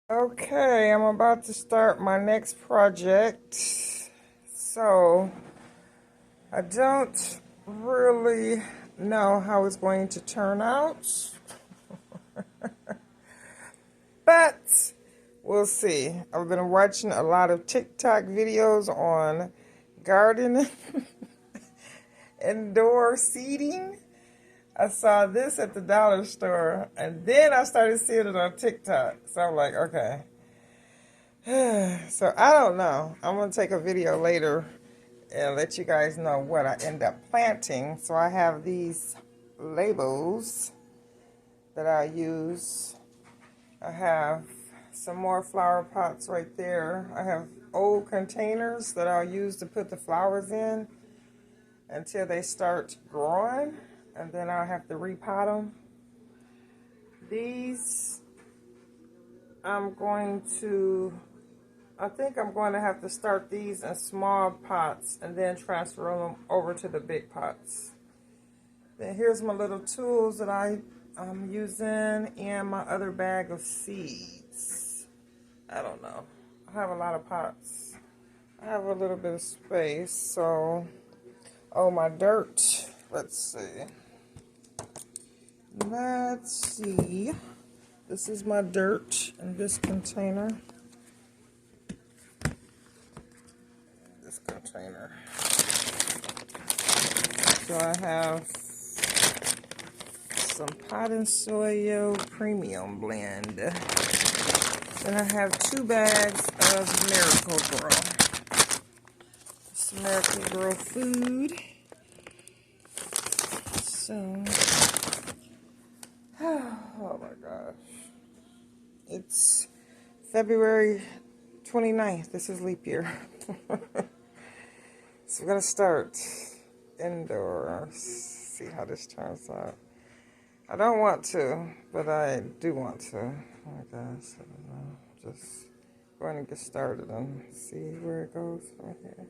Okay, I'm about to start my next project. So, I don't really know how it's going to turn out, but we'll see. I've been watching a lot of TikTok videos on gardening, indoor seeding. I saw this at the dollar store, and then I started seeing it on TikTok. So I'm like, okay. So I don't know. I'm going to take a video later and let you guys know what I end up planting. So I have these labels that I use. I have some more flower pots right there. I have old containers that I'll use to put the flowers in until they start growing, and then I'll have to repot them. These I think I'm going to have to start these in small pots and then transfer them over to the big pots. Then here's my little tools that I'm using and my other bag of seeds. I don't know. I have a lot of pots. I have a little bit of space, so... Oh, my dirt. Let's see. This is my dirt in this container. So I have some pot and soil premium blend. Then I have 2 bags of Miracle-Gro. It's Miracle-Gro food. So, oh my gosh. It's February 29th. This is leap year. So we're going to start indoors. See how this turns out. I don't want to, but I do want to. Oh my gosh, I don't know. Just going to get started and see where it goes from here.